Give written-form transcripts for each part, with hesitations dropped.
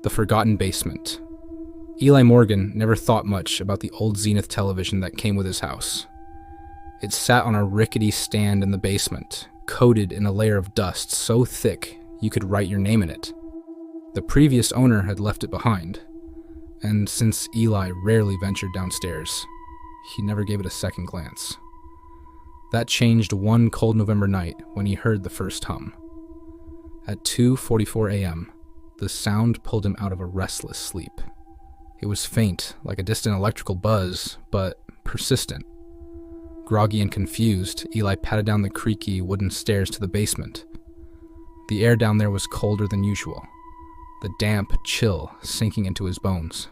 The Forgotten Basement. Eli Morgan never thought much about the old Zenith television that came with his house. It sat on a rickety stand in the basement, coated in a layer of dust so thick you could write your name in it. The previous owner had left it behind, and since Eli rarely ventured downstairs, he never gave it a second glance. That changed one cold November night when he heard the first hum. At 2:44 a.m., the sound pulled him out of a restless sleep. It was faint, like a distant electrical buzz, but persistent. Groggy and confused, Eli patted down the creaky wooden stairs to the basement. The air down there was colder than usual, the damp chill sinking into his bones.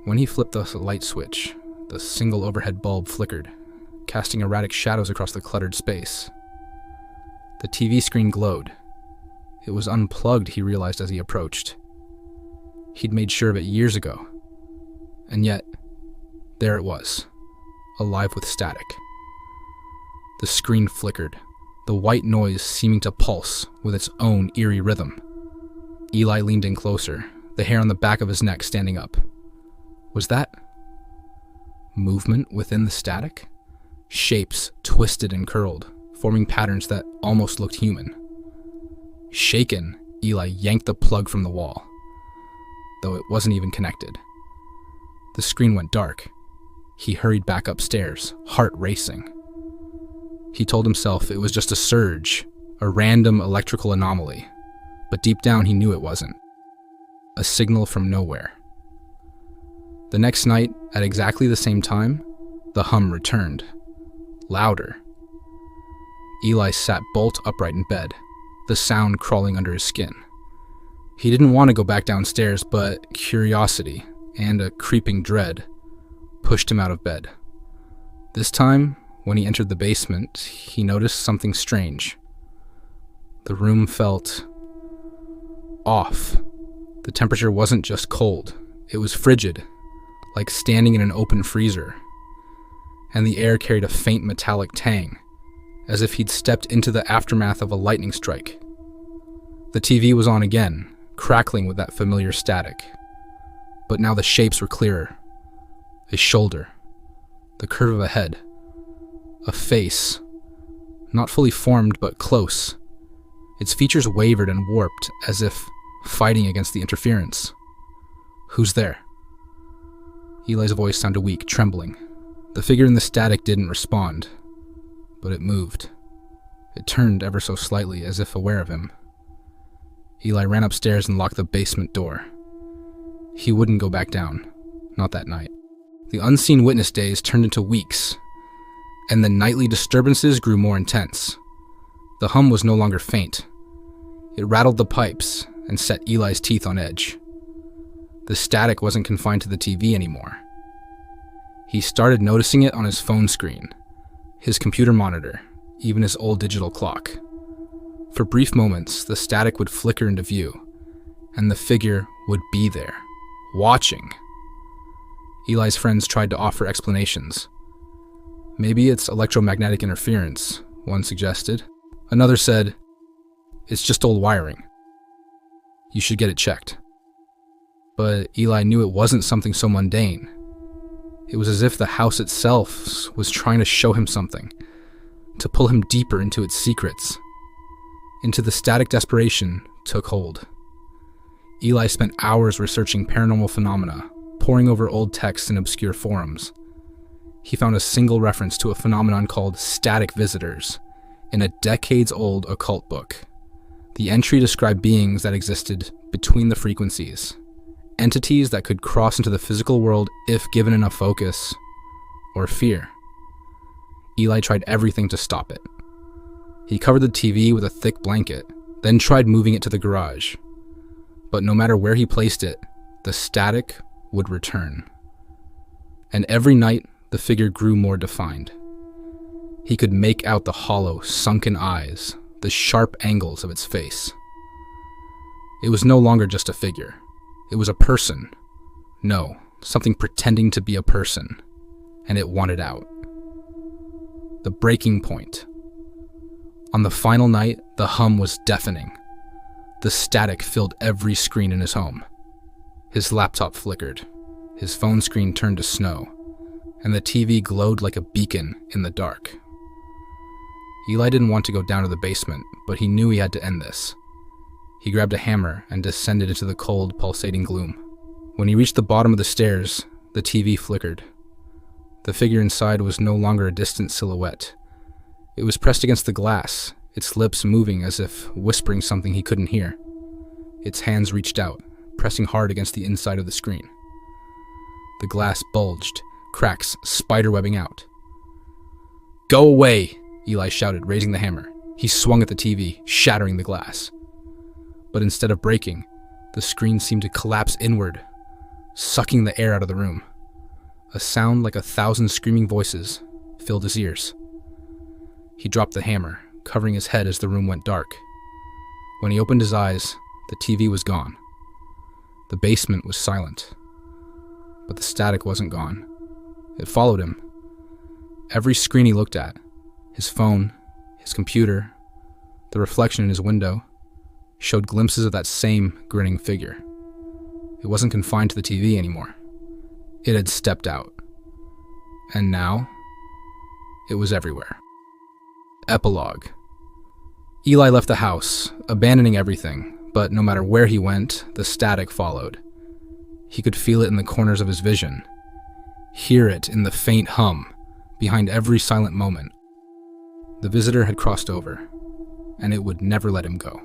When he flipped the light switch, the single overhead bulb flickered, casting erratic shadows across the cluttered space. The TV screen glowed. It was unplugged, he realized as he approached. He'd made sure of it years ago. And yet, there it was, alive with static. The screen flickered, the white noise seeming to pulse with its own eerie rhythm. Eli leaned in closer, the hair on the back of his neck standing up. Was that movement within the static? Shapes twisted and curled, forming patterns that almost looked human. Shaken, Eli yanked the plug from the wall, though it wasn't even connected. The screen went dark. He hurried back upstairs, heart racing. He told himself it was just a surge, a random electrical anomaly, but deep down he knew it wasn't. A signal from nowhere. The next night, at exactly the same time, the hum returned, louder. Eli sat bolt upright in bed, the sound crawling under his skin. He didn't want to go back downstairs, but curiosity and a creeping dread pushed him out of bed. This time, when he entered the basement, he noticed something strange. The room felt off. The temperature wasn't just cold, it was frigid, like standing in an open freezer. And the air carried a faint metallic tang, as if he'd stepped into the aftermath of a lightning strike. The TV was on again, crackling with that familiar static. But now the shapes were clearer. A shoulder, the curve of a head, a face, not fully formed but close. Its features wavered and warped as if fighting against the interference. Who's there? Eli's voice sounded weak, trembling. The figure in the static didn't respond, but it moved. It turned ever so slightly, as if aware of him. Eli ran upstairs and locked the basement door. He wouldn't go back down, not that night. The unseen witness days turned into weeks, and the nightly disturbances grew more intense. The hum was no longer faint. It rattled the pipes and set Eli's teeth on edge. The static wasn't confined to the TV anymore. He started noticing it on his phone screen, his computer monitor, even his old digital clock. For brief moments, the static would flicker into view, and the figure would be there, watching. Eli's friends tried to offer explanations. Maybe it's electromagnetic interference, one suggested. Another said, it's just old wiring. You should get it checked. But Eli knew it wasn't something so mundane. It was as if the house itself was trying to show him something, to pull him deeper into its secrets. Into the static desperation took hold. Eli spent hours researching paranormal phenomena, poring over old texts in obscure forums. He found a single reference to a phenomenon called static visitors in a decades-old occult book. The entry described beings that existed between the frequencies, entities that could cross into the physical world if given enough focus or fear. Eli tried everything to stop it. He covered the TV with a thick blanket, then tried moving it to the garage. But no matter where he placed it, the static would return. And every night, the figure grew more defined. He could make out the hollow, sunken eyes, the sharp angles of its face. It was no longer just a figure. It was a person. No, something pretending to be a person. And it wanted out. The breaking point. On the final night, the hum was deafening. The static filled every screen in his home. His laptop flickered, his phone screen turned to snow, and the TV glowed like a beacon in the dark. Eli didn't want to go down to the basement, but he knew he had to end this. He grabbed a hammer and descended into the cold, pulsating gloom. When he reached the bottom of the stairs, the TV flickered. The figure inside was no longer a distant silhouette. It was pressed against the glass, its lips moving as if whispering something he couldn't hear. Its hands reached out, pressing hard against the inside of the screen. The glass bulged, cracks spiderwebbing out. "Go away!" Eli shouted, raising the hammer. He swung at the TV, shattering the glass. But instead of breaking, the screen seemed to collapse inward, sucking the air out of the room. A sound like 1,000 screaming voices filled his ears. He dropped the hammer, covering his head as the room went dark. When he opened his eyes, the TV was gone. The basement was silent. But the static wasn't gone. It followed him. Every screen he looked at, his phone, his computer, the reflection in his window, showed glimpses of that same grinning figure. It wasn't confined to the TV anymore. It had stepped out. And now, it was everywhere. Epilogue. Eli left the house, abandoning everything, but no matter where he went, the static followed. He could feel it in the corners of his vision, hear it in the faint hum behind every silent moment. The visitor had crossed over, and it would never let him go.